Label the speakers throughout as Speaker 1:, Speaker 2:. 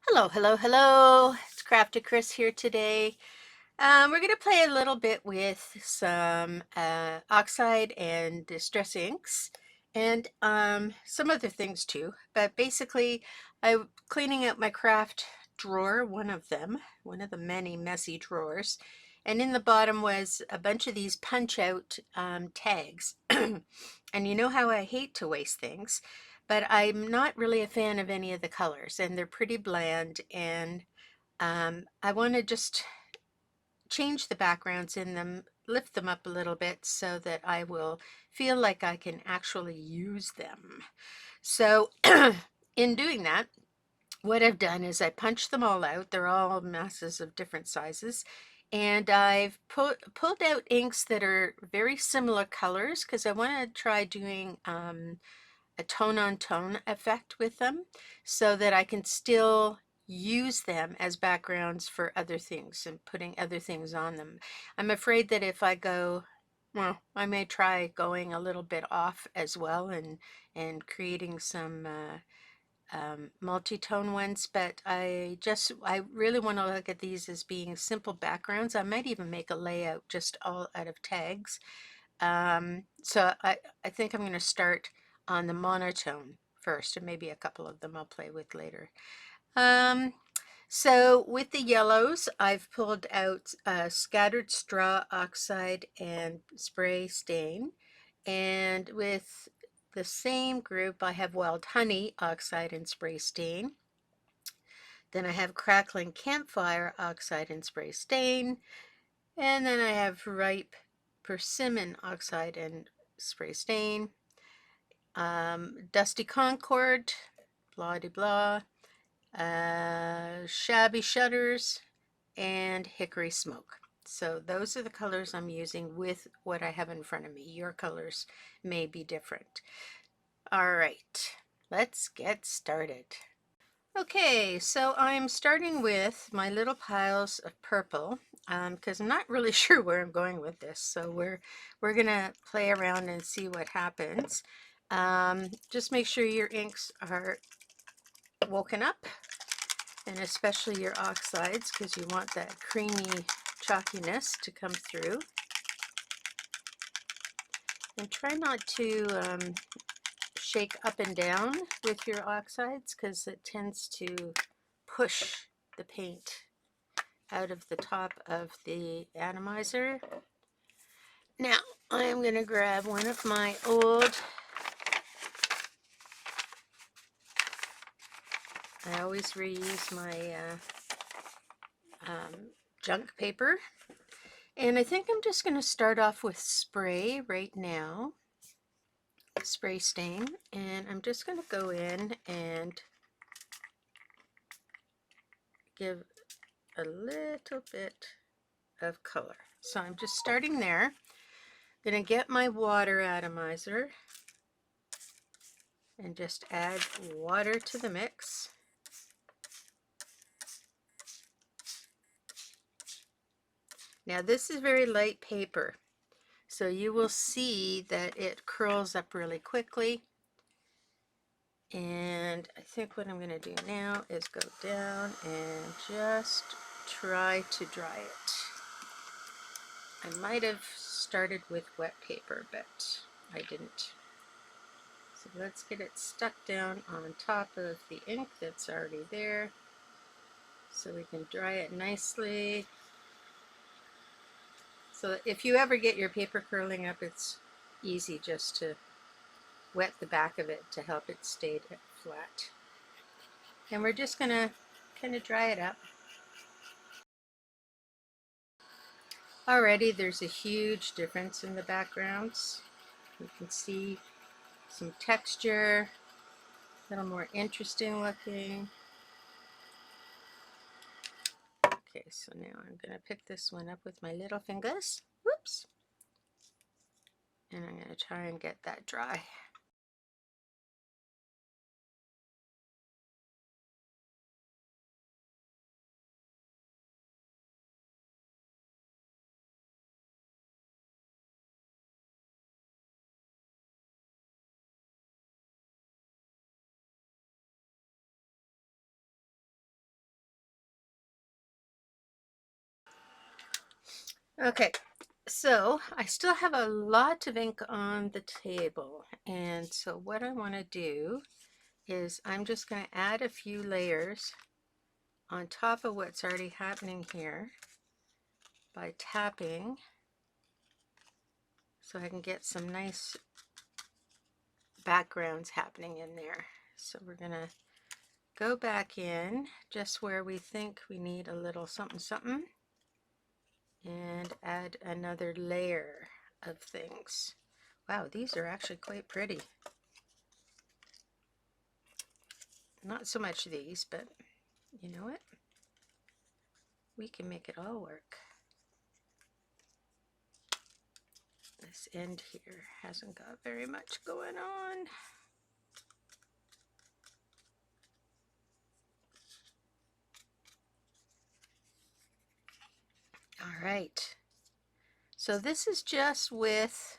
Speaker 1: Hello, hello, hello. It's Crafty Chris here today. We're going to play a little bit with some Oxide and Distress inks and some other things too. But basically, I'm cleaning out my craft drawer, one of the many messy drawers. And in the bottom was a bunch of these punch out tags. And you know how I hate to waste things, but I'm not really a fan of any of the colors, and they're pretty bland. And I want to just change the backgrounds in them, lift them up a little bit so that I will feel like I can actually use them. So in doing that, what I've done is I punched them all out. They're all masses of different sizes. And I've pulled out inks that are very similar colors because I want to try doing a tone on tone effect with them so that I can still use them as backgrounds for other things and putting other things on them. I'm afraid that if I go, well, I may try going a little bit off as well and creating some multi-tone ones, but I really want to look at these as being simple backgrounds. I might even make a layout just all out of tags. So I think I'm going to start on the monotone first, and maybe a couple of them I'll play with later. Um, so with the yellows, I've pulled out scattered straw, oxide, and spray stain. And with the same group, I have wild honey, oxide, and spray stain. Then I have crackling campfire, oxide, and spray stain. And then I have ripe persimmon, oxide, and spray stain. Dusty Concord, blah de blah, Shabby Shutters, and Hickory Smoke. So those are the colors I'm using with what I have in front of me. Your colors may be different. All right, let's get started. Okay, so I'm starting with my little piles of purple because I'm not really sure where I'm going with this. So we're gonna play around and see what happens. Just make sure your inks are woken up, and especially your oxides, because you want that creamy chalkiness to come through. And try not to shake up and down with your oxides because it tends to push the paint out of the top of the atomizer. Now I'm going to grab one of my old, I always reuse my junk paper, and I think I'm just going to start off with spray right now, spray stain, and I'm just going to go in and give a little bit of color. So I'm just starting there. I'm going to get my water atomizer and just add water to the mix. Now this is very light paper, so you will see that it curls up really quickly. And I think what I'm going to do now is go down and just try to dry it. I might have started with wet paper, but I didn't. So let's get it stuck down on top of the ink that's already there so we can dry it nicely. So if you ever get your paper curling up, it's easy just to wet the back of it to help it stay flat. And we're just going to kind of dry it up. Already there's a huge difference in the backgrounds. You can see some texture, a little more interesting looking. Okay, so now I'm going to pick this one up with my little fingers. Whoops. And I'm going to try and get that dry. Okay, so I still have a lot of ink on the table, and so what I want to do is I'm just going to add a few layers on top of what's already happening here by tapping, so I can get some nice backgrounds happening in there. So we're going to go back in just where we think we need a little something something and add another layer of things. Wow, these are actually quite pretty. Not so much these, but you know what? We can make it all work. This end here hasn't got very much going on. All right. So this is just with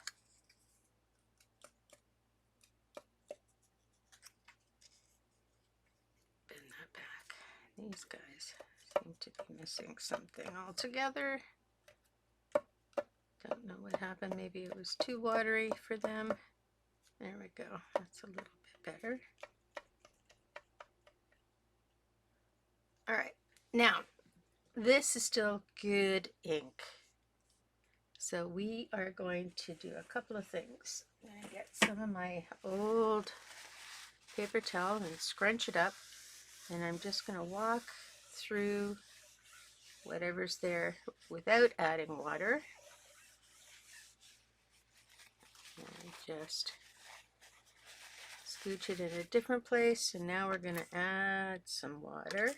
Speaker 1: bend that back. These guys seem to be missing something altogether. Don't know what happened. Maybe it was too watery for them. There we go. That's a little bit better. All right. Now, this is still good ink. So we are going to do a couple of things. I'm going to get some of my old paper towel and scrunch it up. And I'm just going to walk through whatever's there without adding water. And just scooch it in a different place. And now we're going to add some water.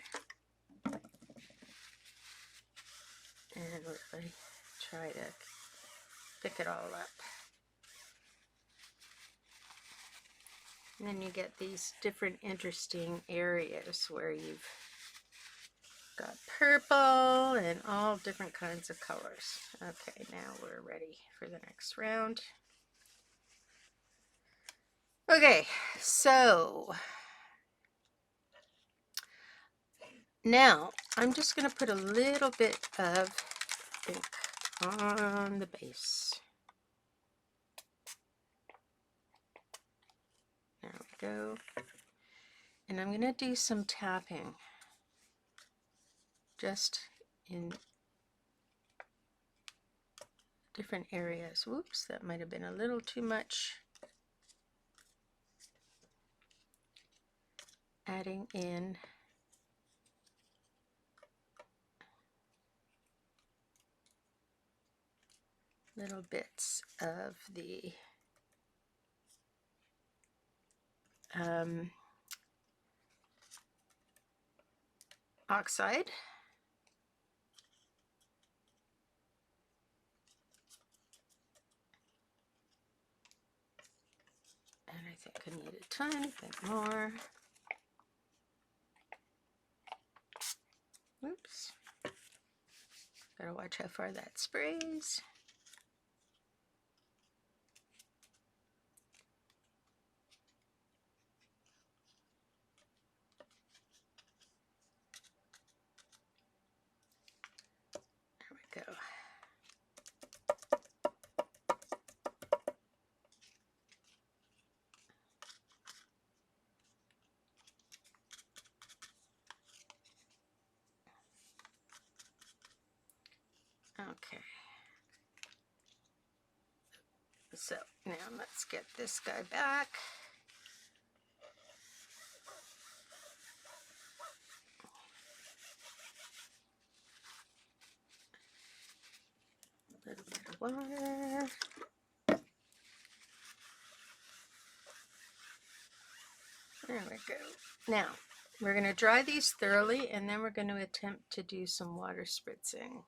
Speaker 1: And really try to pick it all up. And then you get these different interesting areas where you've got purple and all different kinds of colors. Okay, now we're ready for the next round. Okay, so now I'm just going to put a little bit of ink on the base. There we go. And I'm going to do some tapping just in different areas. Whoops, that might have been a little too much. Adding in little bits of the Oxide. And I think I need a tiny bit more. Oops. Gotta watch how far that sprays. There we go. Okay. So now let's get this guy back. A little bit of water. There we go. Now, we're going to dry these thoroughly, and then we're going to attempt to do some water spritzing.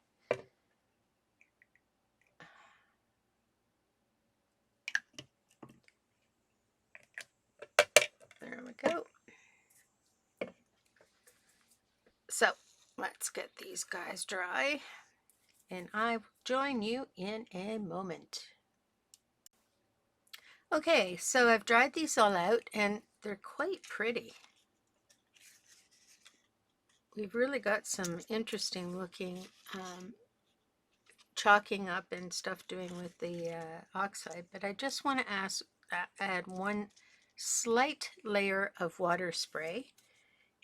Speaker 1: There we go. So, let's get these guys dry, and I will join you in a moment. Okay, so I've dried these all out, and they're quite pretty. We've really got some interesting looking chalking up and stuff doing with the oxide, but I just want to add one slight layer of water spray,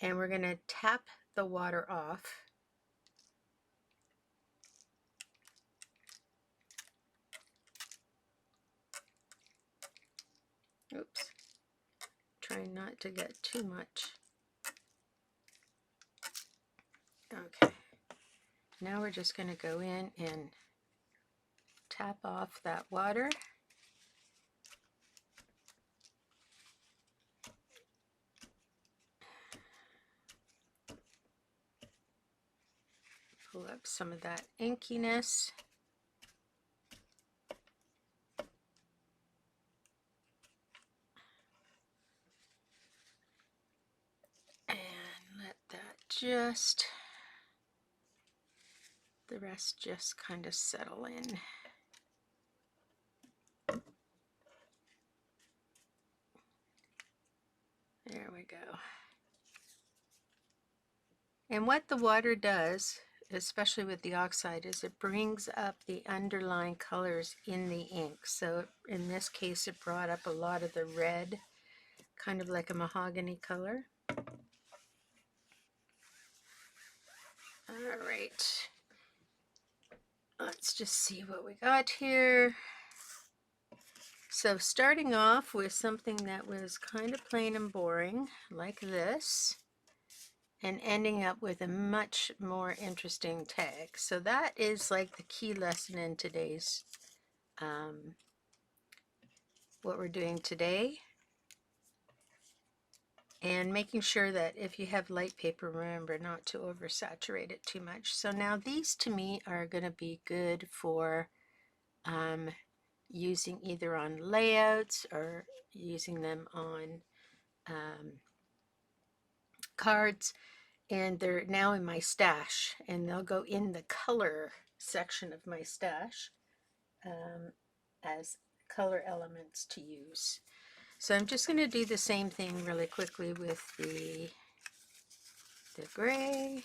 Speaker 1: and we're going to tap the water off. Oops, trying not to get too much. Okay, now we're just going to go in and tap off that water. Pull up some of that inkiness. And let that just, the rest just kind of settle in. There we go. And what the water does, especially with the oxide, is it brings up the underlying colors in the ink. So in this case, it brought up a lot of the red, kind of like a mahogany color. All right. Let's just see what we got here. So starting off with something that was kind of plain and boring, like this, and ending up with a much more interesting tag. So that is like the key lesson in today's, what we're doing today. And making sure that if you have light paper, remember not to oversaturate it too much. So now these to me are going to be good for using either on layouts or using them on cards. And they're now in my stash, and they'll go in the color section of my stash as color elements to use. So I'm just going to do the same thing really quickly with the gray.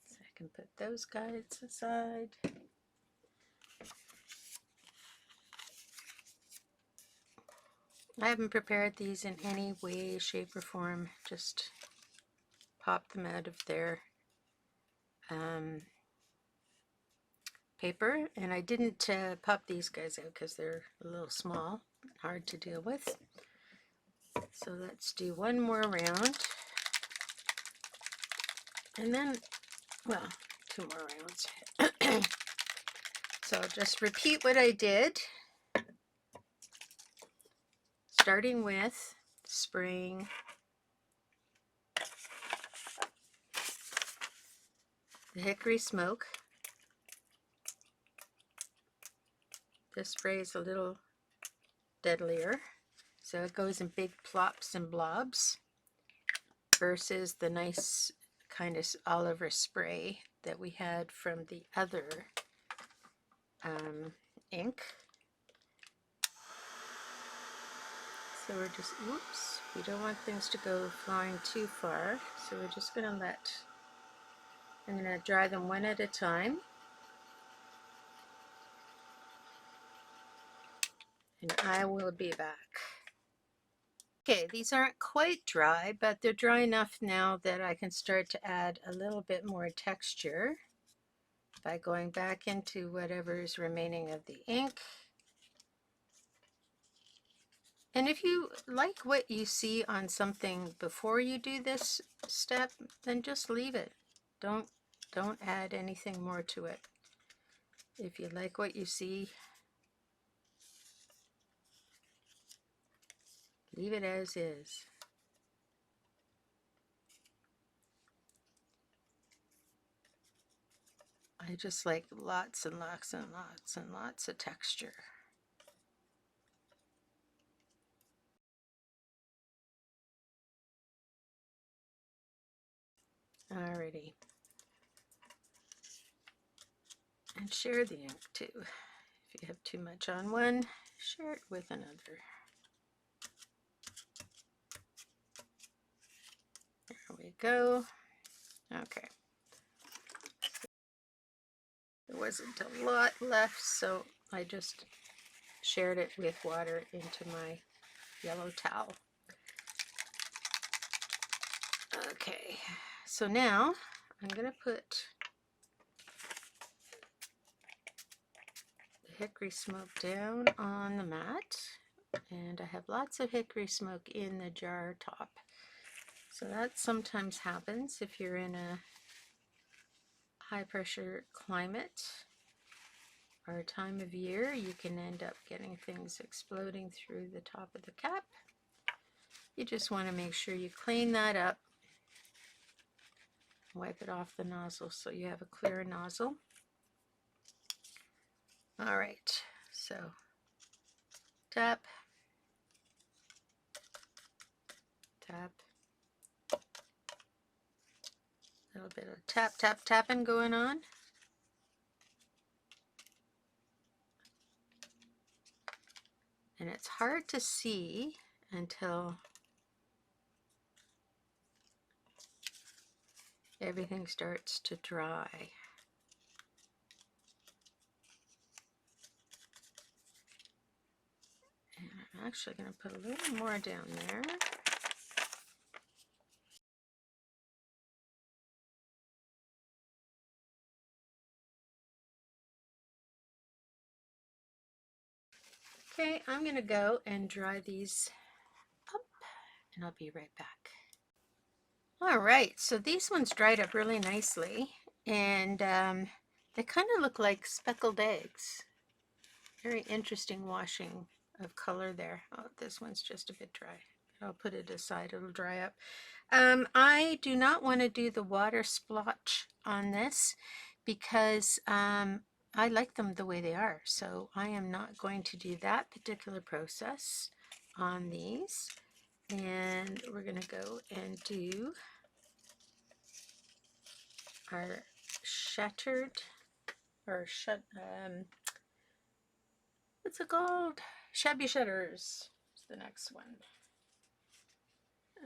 Speaker 1: So I can put those guys aside. I haven't prepared these in any way, shape, or form. Just pop them out of their paper. And I didn't pop these guys out because they're a little small, hard to deal with. So let's do one more round. And then, well, two more rounds. So just repeat what I did. Starting with spraying the hickory smoke. This spray is a little deadlier, so it goes in big plops and blobs versus the nice kind of Oliver spray that we had from the other ink. So we're just, whoops, we don't want things to go flying too far, so we're just going to I'm going to dry them one at a time. And I will be back. Okay, these aren't quite dry, but they're dry enough now that I can start to add a little bit more texture by going back into whatever is remaining of the ink. And if you like what you see on something before you do this step, then just leave it. Don't add anything more to it. If you like what you see, leave it as is. I just like lots and lots and lots and lots of texture. Alrighty. And share the ink too. If you have too much on one, share it with another. There we go. Okay. There wasn't a lot left, so I just shared it with water into my yellow towel. Okay, so now I'm going to put the hickory smoke down on the mat, and I have lots of hickory smoke in the jar top. So that sometimes happens if you're in a high pressure climate or time of year. You can end up getting things exploding through the top of the cap. You just want to make sure you clean that up, wipe it off the nozzle so you have a clear nozzle. All right, so tap, tap, a little bit of tap, tap, tapping going on. And it's hard to see until everything starts to dry. And I'm actually going to put a little more down there. Okay, I'm going to go and dry these up, and I'll be right back. All right, so these ones dried up really nicely, and they kind of look like speckled eggs. Very interesting washing of color there. Oh, this one's just a bit dry. I'll put it aside, it'll dry up. I do not want to do the water splotch on this because I like them the way they are. So I am not going to do that particular process on these. And we're going to go and do our shattered, or what's it called? Shabby shutters is the next one.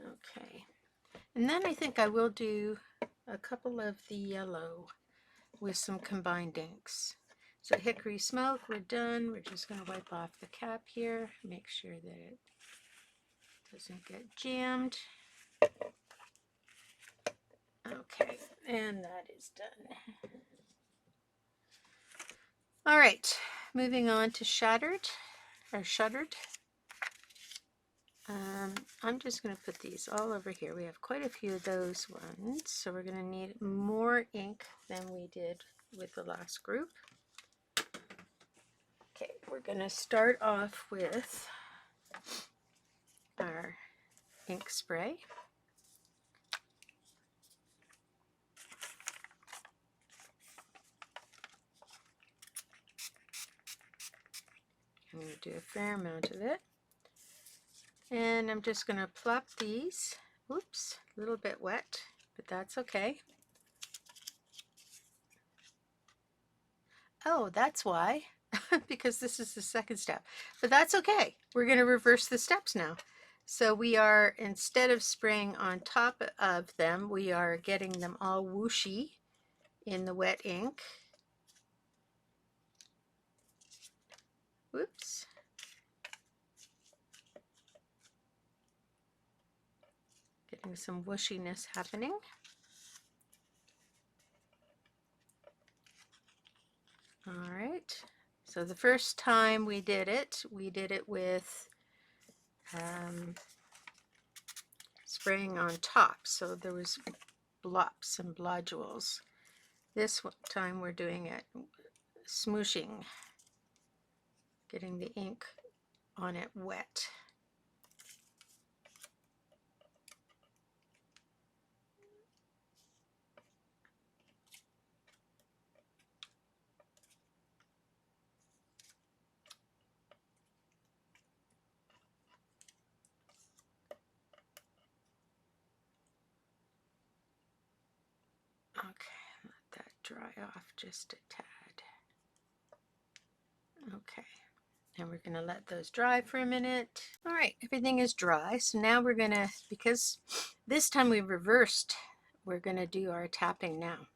Speaker 1: Okay. And then I think I will do a couple of the yellow with some combined inks. So hickory smoke, we're done. We're just going to wipe off the cap here, make sure that it doesn't get jammed. Okay, and that is done. All right, moving on to shuttered. I'm just going to put these all over here. We have quite a few of those ones, so we're going to need more ink than we did with the last group. Okay, we're going to start off with our ink spray. I'm going to do a fair amount of it. And I'm just going to plop these. Oops, a little bit wet, but that's okay. Oh, that's why, because this is the second step. But that's okay. We're going to reverse the steps now. So we are, instead of spraying on top of them, we are getting them all whooshy in the wet ink. Whoops. Getting some whooshiness happening. All right, so the first time we did it with spraying on top, so there was blops and blodules. This time we're doing it smooshing, getting the ink on it wet. Okay, let that dry off just a tad. Okay, and we're going to let those dry for a minute. All right, everything is dry, so now we're going to, because this time we reversed, we're going to do our tapping now.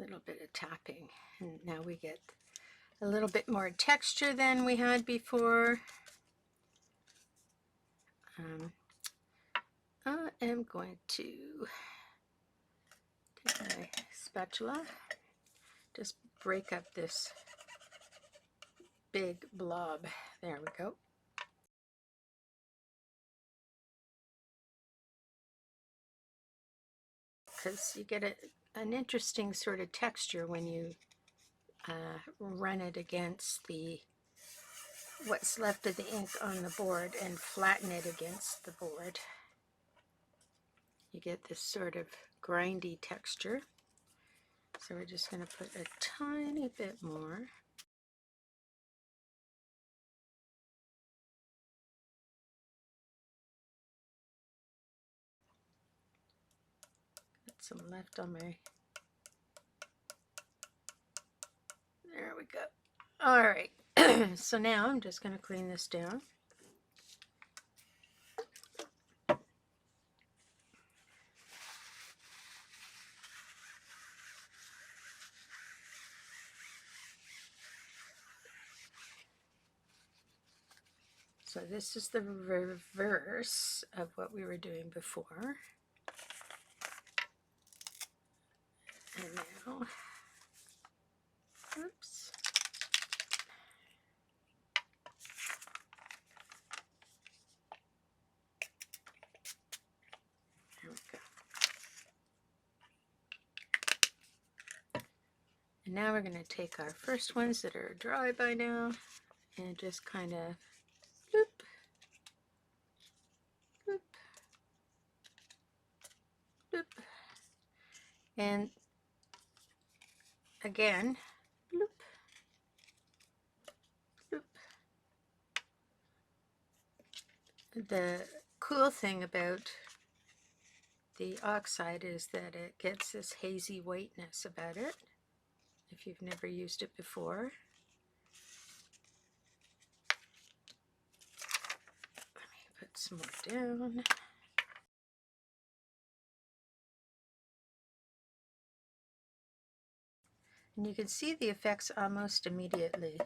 Speaker 1: little bit of tapping, and now we get a little bit more texture than we had before. I am going to take my spatula, just break up this big blob. There we go. Because you get an interesting sort of texture when you run it against what's left of the ink on the board and flatten it against the board. You get this sort of grindy texture. So we're just going to put a tiny bit more. Got some left on my... There we go. All right. So now I'm just going to clean this down. So this is the reverse of what we were doing before. And now, oops. There we go. And now we're going to take our first ones that are dry by now and just kind of bloop, bloop, bloop. And again, bloop, bloop. The cool thing about the Oxide is that it gets this hazy whiteness about it, if you've never used it before. Let me put some more down. And you can see the effects almost immediately.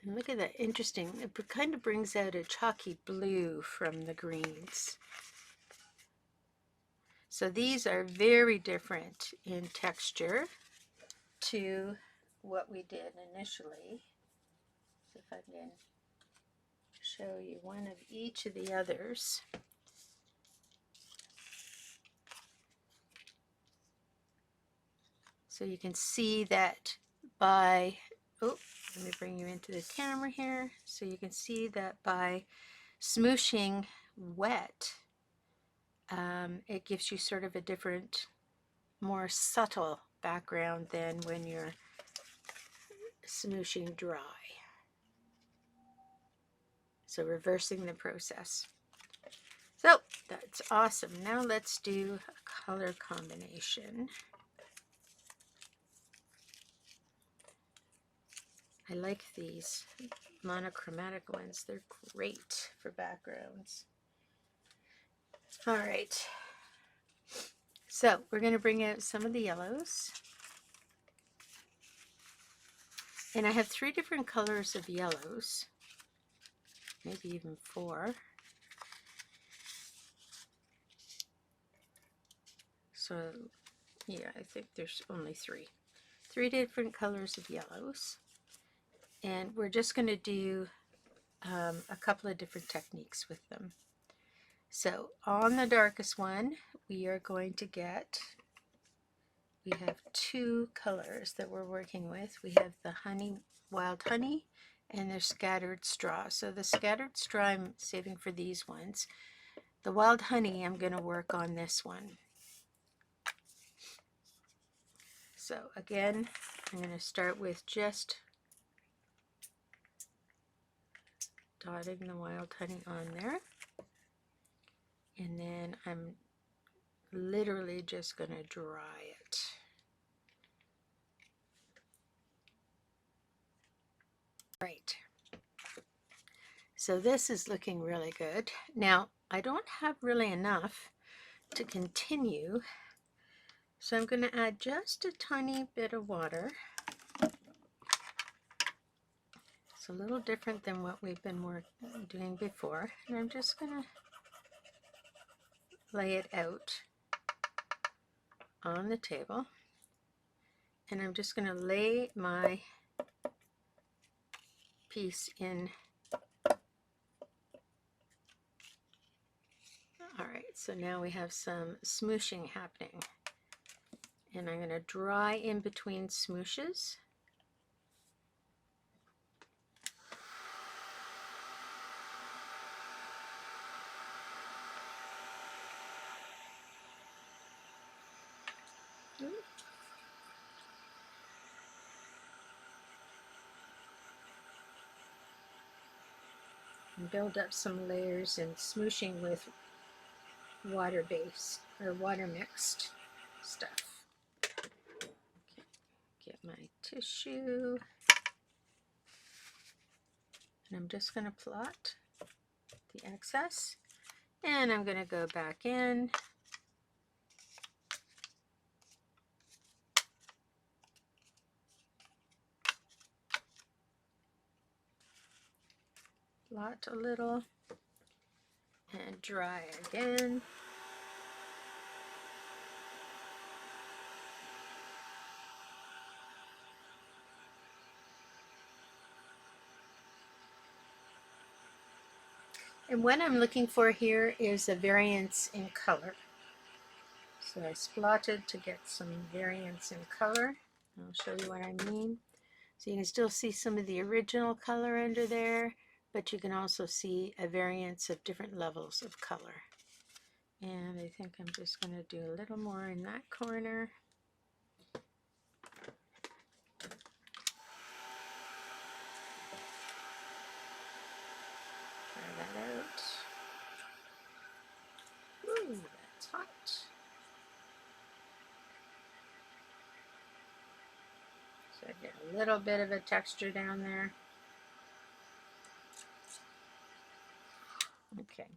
Speaker 1: And look at that, interesting. It kind of brings out a chalky blue from the greens. So these are very different in texture to what we did initially. See if I can show you one of each of the others. So you can see that by, oh, let me bring you into the camera here. So you can see that by smooshing wet, it gives you sort of a different, more subtle background than when you're smooshing dry. So reversing the process. So that's awesome. Now let's do a color combination. I like these monochromatic ones. They're great for backgrounds. All right. So we're going to bring out some of the yellows. And I have 3 different colors of yellows. Maybe even 4. So yeah, I think there's only 3. 3 different colors of yellows. And we're just going to do a couple of different techniques with them. So on the darkest one, we are going to get, we have 2 colors that we're working with. We have the honey, wild honey, and the scattered straw. So the scattered straw I'm saving for these ones. The wild honey, I'm going to work on this one. So again, I'm going to start with just dotting the wild honey on there. And then I'm literally just going to dry it. Right. So this is looking really good. Now, I don't have really enough to continue, so I'm going to add just a tiny bit of water. It's a little different than what we've been doing before, and I'm just going to lay it out on the table, and I'm just going to lay my piece in. All right, so now we have some smooshing happening, and I'm going to dry in between smooshes. And build up some layers and smooshing with water-based or water-mixed stuff. Okay. Get my tissue, and I'm just going to plot the excess, and I'm going to go back in. Blot a little and dry again. And what I'm looking for here is a variance in color. So I splotted to get some variance in color. I'll show you what I mean. So you can still see some of the original color under there, but you can also see a variance of different levels of color. And I think I'm just going to do a little more in that corner. Try that out. Ooh, that's hot. So I get a little bit of a texture down there. Okay.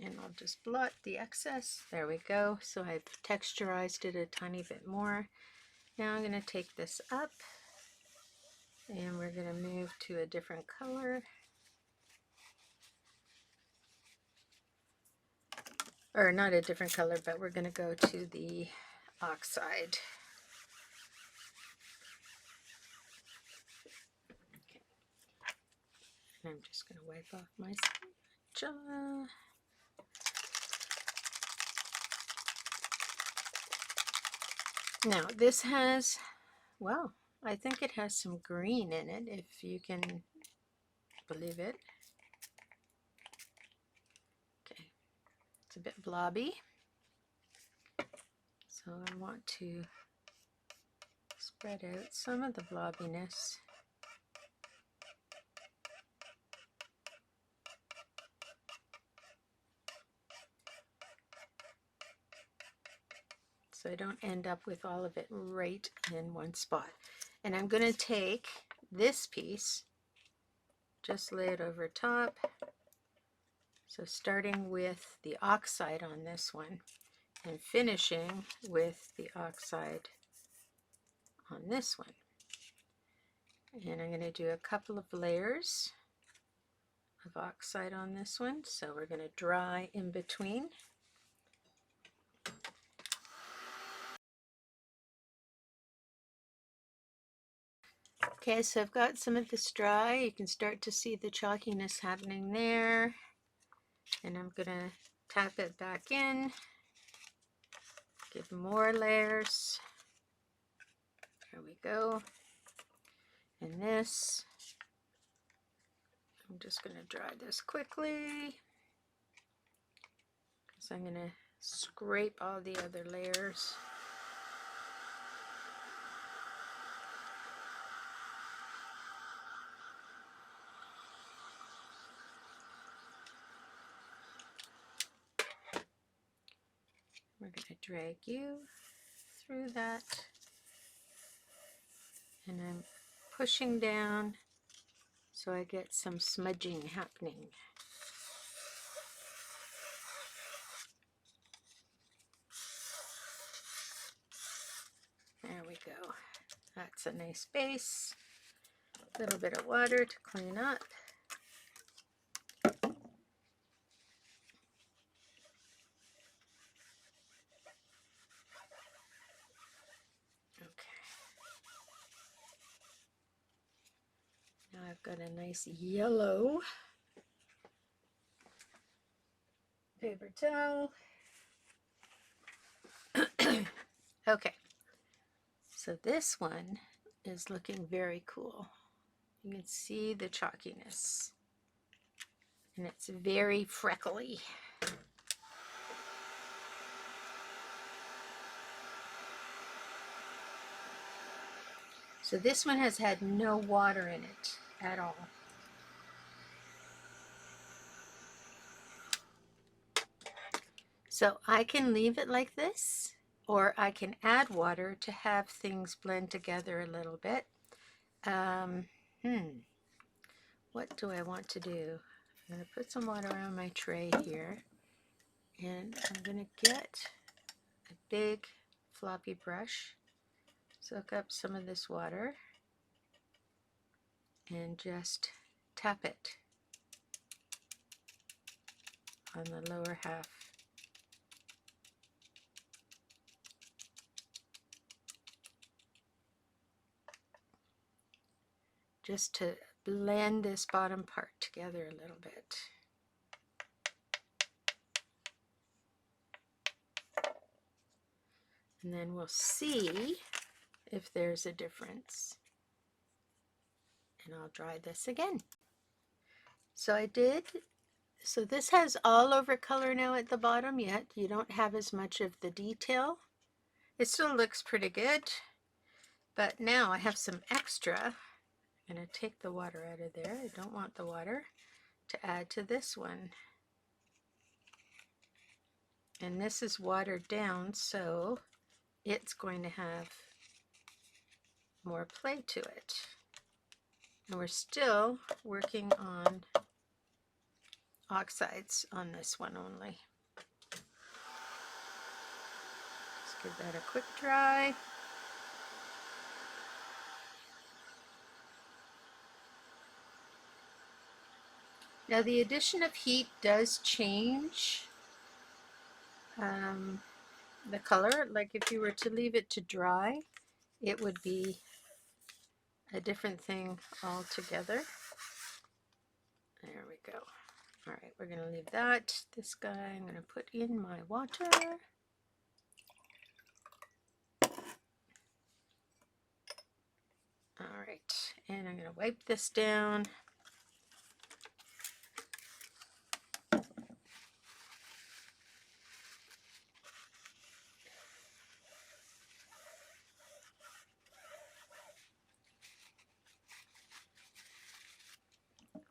Speaker 1: And I'll just blot the excess. There we go. So I've texturized it a tiny bit more. Now I'm going to take this up, and we're going to move to a different color. Or not a different color, but we're going to go to the Oxide. Okay. And I'm just going to wipe off my spatula. Now this has, well, I think it has some green in it, if you can believe it. Okay, it's a bit blobby. So I want to spread out some of the blobbiness. So I don't end up with all of it right in one spot. And I'm going to take this piece, just lay it over top. So starting with the Oxide on this one and finishing with the Oxide on this one. And I'm going to do a couple of layers of Oxide on this one. So we're going to dry in between. Okay, so I've got some of this dry. You can start to see the chalkiness happening there. And I'm going to tap it back in, give more layers. There we go. And this, I'm just going to dry this quickly, because I'm going to scrape all the other layers. We're going to drag you through that, and I'm pushing down so I get some smudging happening. There we go. That's a nice base. A little bit of water to clean up. Okay. Now I've got a nice yellow paper towel. Okay. So this one is looking very cool. You can see the chalkiness. And it's very freckly. So this one has had no water in it at all. So I can leave it like this, or I can add water to have things blend together a little bit. What do I want to do? I'm going to put some water on my tray here, and I'm going to get a big floppy brush, soak up some of this water, and just tap it on the lower half. Just to blend this bottom part together a little bit. And then we'll see if there's a difference. And I'll dry this again. So I did. So this has all over color now at the bottom, yet you don't have as much of the detail. It still looks pretty good, but now I have some extra. I'm going to take the water out of there. I don't want the water to add to this one. And this is watered down, so it's going to have more play to it. And we're still working on oxides on this one only. Just give that a quick dry. Now the addition of heat does change the color. Like if you were to leave it to dry, it would be a different thing altogether. There we go. All right, we're going to leave that. This guy, I'm going to put in my water. All right, and I'm going to wipe this down.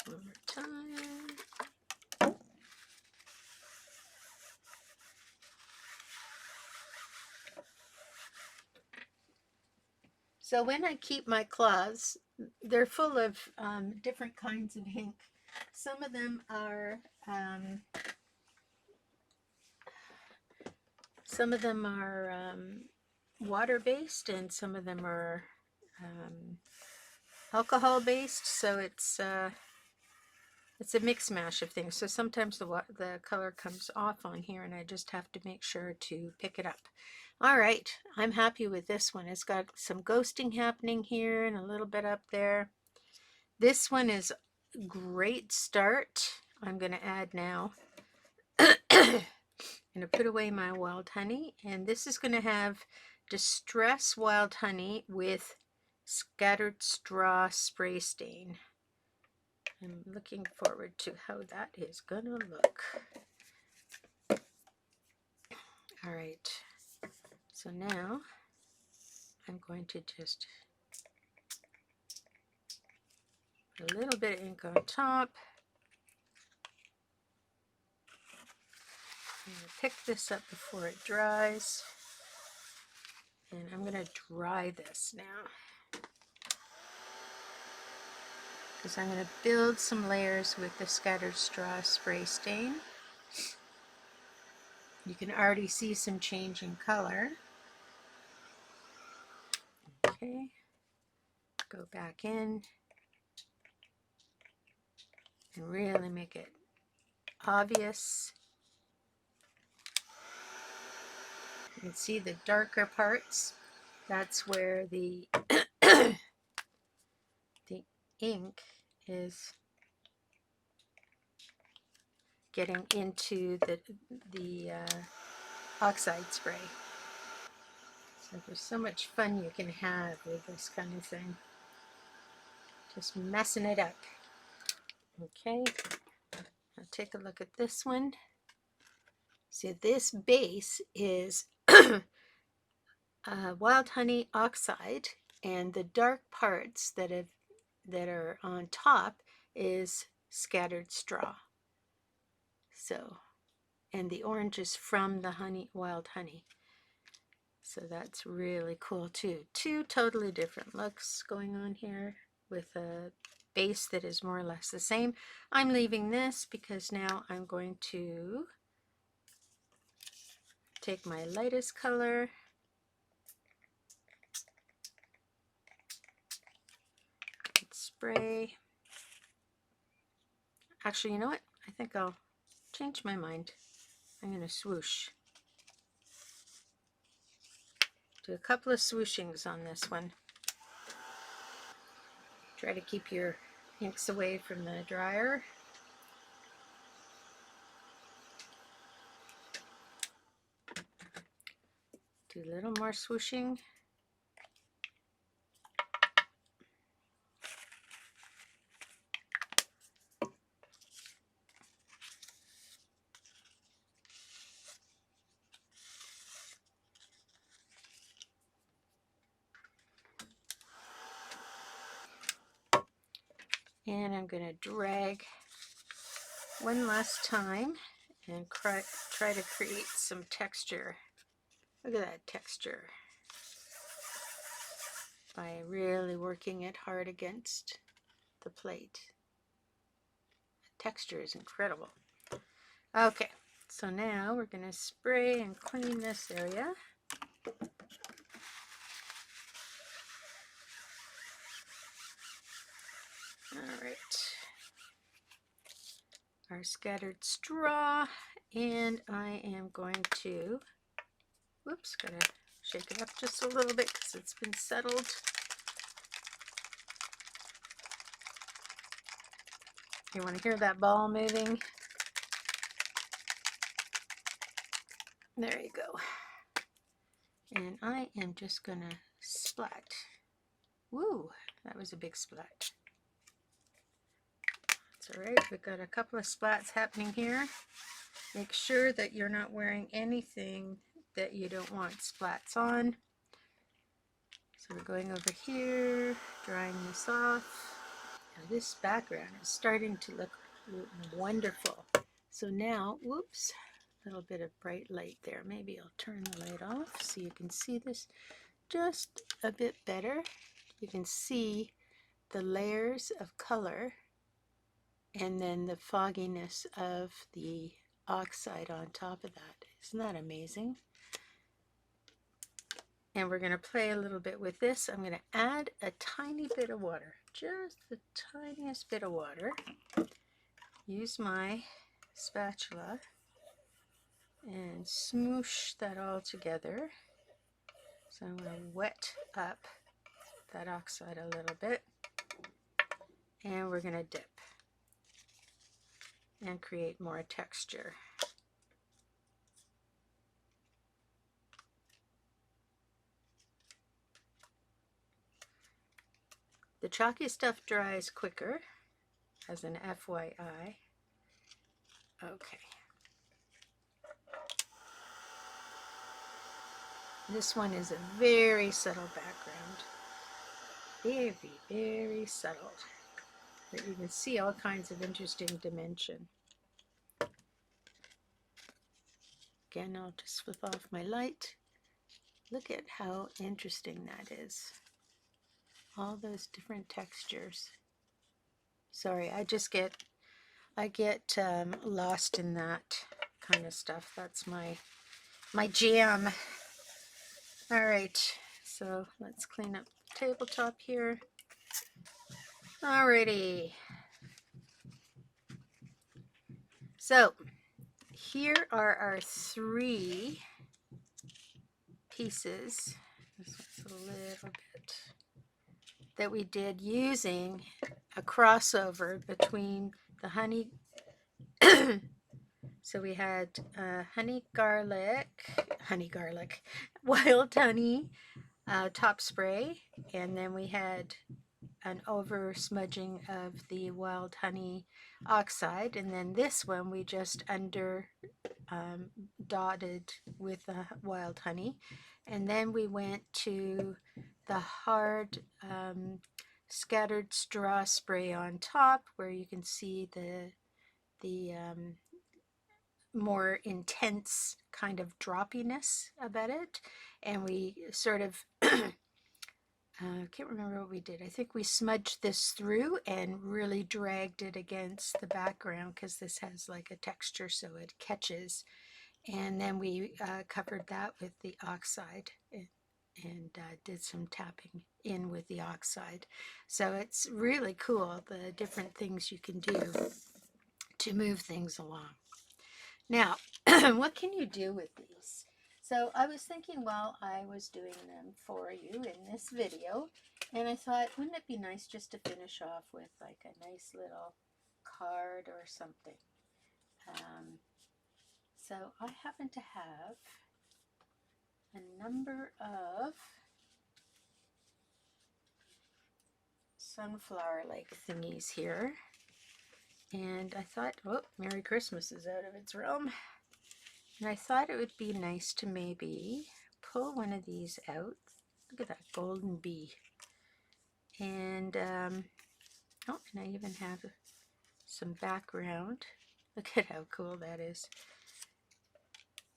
Speaker 1: One more time. So when I keep my cloths, they're full of different kinds of ink. Some of them are water-based, and some of them are alcohol-based. So it's a mix mash of things. So sometimes the color comes off on here, and I just have to make sure to pick it up. All right, I'm happy with this one. It's got some ghosting happening here and a little bit up there. This one is a great start. I'm going to add now. I'm going to put away my wild honey, and this is going to have Distress Wild Honey with Scattered Straw Spray Stain. I'm looking forward to how that is going to look. All right, so now I'm going to just put a little bit of ink on top. I'm going to pick this up before it dries. And I'm going to dry this now, because I'm going to build some layers with the scattered straw spray stain. You can already see some change in color. Okay, go back in and really make it obvious. You can see the darker parts. That's where the the ink is getting into the oxide spray. So there's so much fun you can have with this kind of thing. Just messing it up. Okay, now take a look at this one. See, this base is wild honey oxide, and the dark parts that are on top is scattered straw. So, and the orange is from the wild honey. So that's really cool too. Two totally different looks going on here with a base that is more or less the same. I'm leaving this because now I'm going to take my lightest color and spray. Actually, you know what? I think I'll change my mind. I'm going to swoosh. Do a couple of swooshings on this one. Try to keep your inks away from the dryer. Do a little more swooshing. And I'm going to drag one last time and try to create some texture. Look at that texture. By really working it hard against the plate. The texture is incredible. Okay, so now we're going to spray and clean this area. All right. Our scattered straw, and I am going to, whoops, gotta shake it up just a little bit because it's been settled. You want to hear that ball moving? There you go. And I am just gonna splat. Woo, that was a big splat. That's all right, we've got a couple of splats happening here. Make sure that you're not wearing anything that you don't want splats on. So we're going over here, drying this off. Now this background is starting to look wonderful. So now, whoops, a little bit of bright light there. Maybe I'll turn the light off so you can see this just a bit better. You can see the layers of color and then the fogginess of the oxide on top of that. Isn't that amazing? And we're going to play a little bit with this. I'm going to add a tiny bit of water, just the tiniest bit of water. Use my spatula and smoosh that all together. So I'm going to wet up that oxide a little bit, and we're going to dip and create more texture. The chalky stuff dries quicker, as an FYI. Okay. This one is a very subtle background. Very, very subtle. But you can see all kinds of interesting dimension. Again, I'll just flip off my light. Look at how interesting that is. All those different textures. Sorry, I get lost in that kind of stuff. That's my jam. All right, so let's clean up the tabletop here. Alrighty. So here are our 3 pieces. This one's a little bit that we did using a crossover between the honey. So we had honey garlic, wild honey top spray, and then we had an over smudging of the wild honey oxide, and then this one we just under dotted with the wild honey, and then we went to the hard scattered straw spray on top, where you can see the more intense kind of droppiness about it, and we sort of I can't remember what we did. I think we smudged this through and really dragged it against the background because this has like a texture so it catches. And then we covered that with the oxide and did some tapping in with the oxide. So it's really cool, the different things you can do to move things along. Now, what can you do with these? So I was thinking while I was doing them for you in this video, and I thought, wouldn't it be nice just to finish off with like a nice little card or something? So I happen to have a number of sunflower-like thingies here, and I thought, oh, Merry Christmas is out of its realm. And I thought it would be nice to maybe pull one of these out. Look at that golden bee. And, oh, and I even have some background. Look at how cool that is.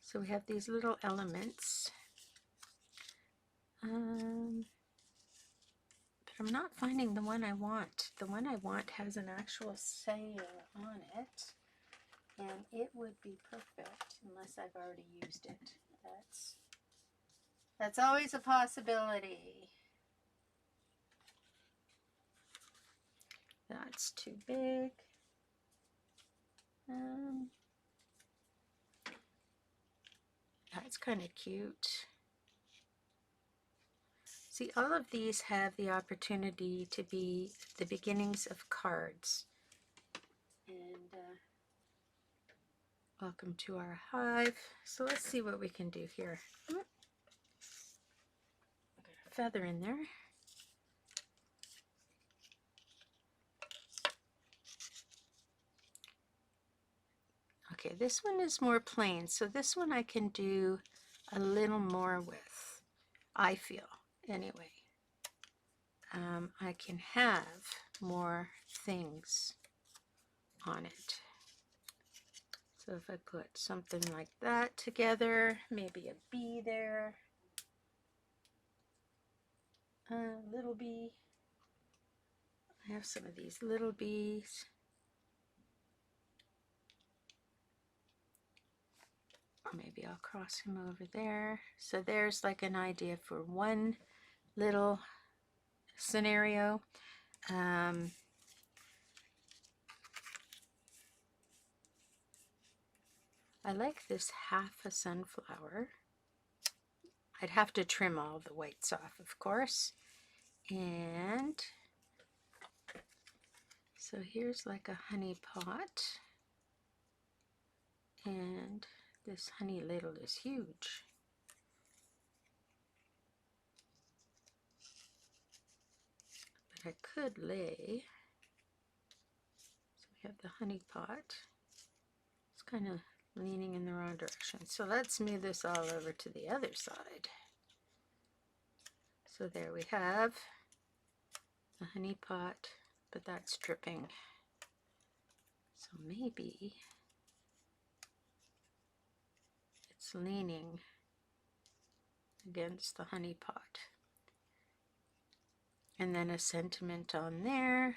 Speaker 1: So we have these little elements. But I'm not finding the one I want. The one I want has an actual saying on it. And it would be perfect unless I've already used it. That's always a possibility. That's too big. That's kind of cute. See, all of these have the opportunity to be the beginnings of cards. And welcome to our hive. So let's see what we can do here. Got a feather in there. Okay, this one is more plain, so this one I can do a little more with, I feel, anyway. I can have more things on it. So if I put something like that together, maybe a bee there, a little bee. I have some of these little bees. Maybe I'll cross him over there. So there's like an idea for one little scenario. I like this half a sunflower. I'd have to trim all the whites off, of course. And so here's like a honey pot. And this honey ladle is huge. But I could lay, so we have the honey pot. It's kind of leaning in the wrong direction. So let's move this all over to the other side. So there we have the honey pot, but that's dripping. So maybe It's leaning against the honey pot. And then a sentiment on there.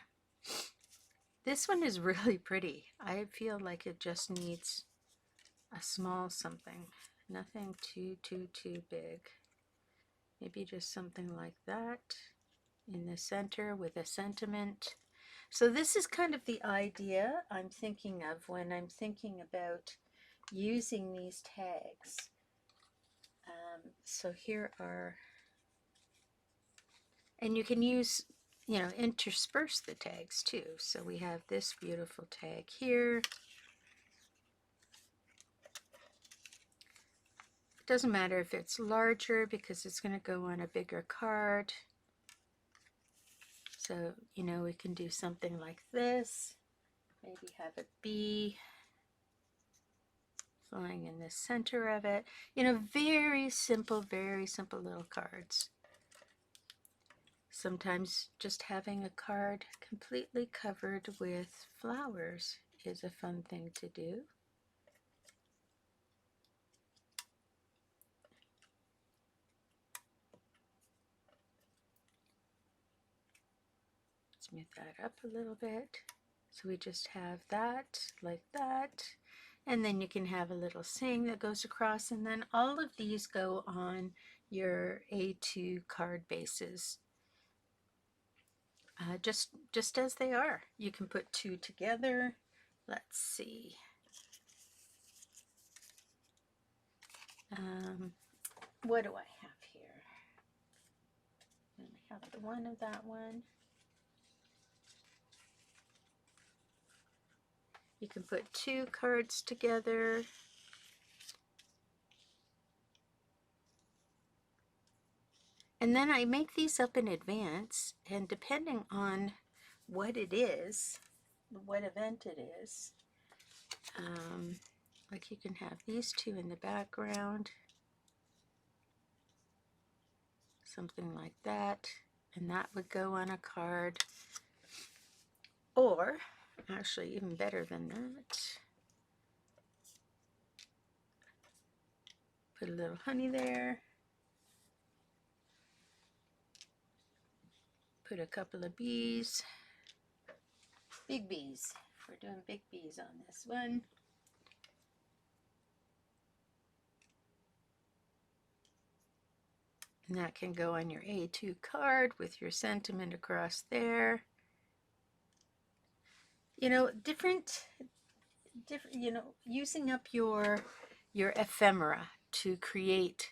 Speaker 1: This one is really pretty. I feel like it just needs a small something. Nothing too big. Maybe just something like that in the center with a sentiment. So this is kind of the idea I'm thinking of when I'm thinking about using these tags. So here are, and you can use, you know, intersperse the tags too. So we have this beautiful tag here. It doesn't matter if it's larger because it's going to go on a bigger card. So, you know, we can do something like this. Maybe have a bee flying in the center of it. You know, very simple little cards. Sometimes just having a card completely covered with flowers is a fun thing to do. Smooth that up a little bit. So we just have that like that. And then you can have a little saying that goes across, and then all of these go on your A2 card bases. Just as they are. You can put two together. Let's see. What do I have here? And I have the one of that one. You can put two cards together. And then I make these up in advance, and depending on what it is, what event it is, like you can have these two in the background, something like that, and that would go on a card. Or, actually even better than that, put a little honey there, put a couple of bees, big bees. We're doing big bees on this one. And that can go on your A2 card with your sentiment across there. You know, different, you know, using up your ephemera to create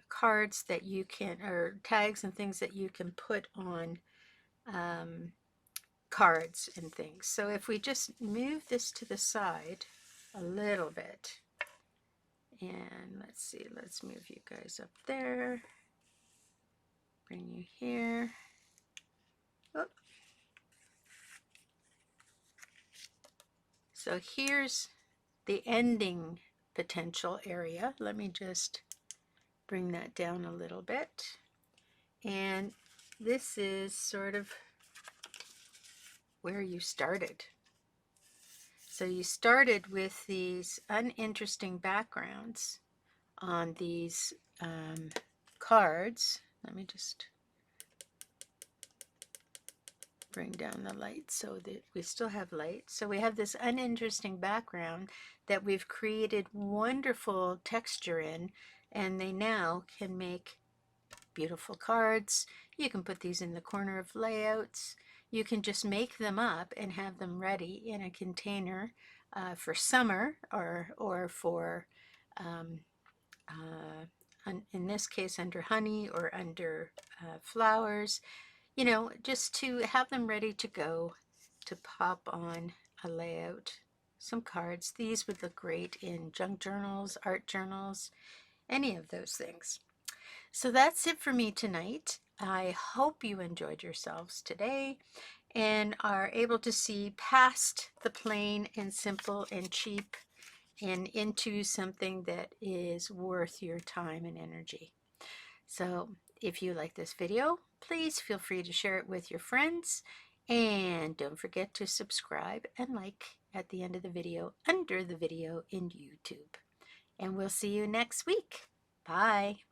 Speaker 1: cards that you can, or tags and things that you can put on cards and things. So if we just move this to the side a little bit, and let's see, let's move you guys up there, bring you here. Oh. So here's the ending potential area. Let me just bring that down a little bit. And this is sort of where you started. So you started with these uninteresting backgrounds on these cards. Let me just bring down the light so that we still have light. So we have this uninteresting background that we've created wonderful texture in, and they now can make beautiful cards. You can put these in the corner of layouts. You can just make them up and have them ready in a container for summer, or for in this case under honey or under flowers, you know, just to have them ready to go to pop on a layout. Some cards. These would look great in junk journals, art journals, any of those things. So that's it for me tonight. I hope you enjoyed yourselves today and are able to see past the plain and simple and cheap and into something that is worth your time and energy. So if you like this video, please feel free to share it with your friends, and don't forget to subscribe and like at the end of the video, under the video in YouTube. and we'll see you next week. Bye.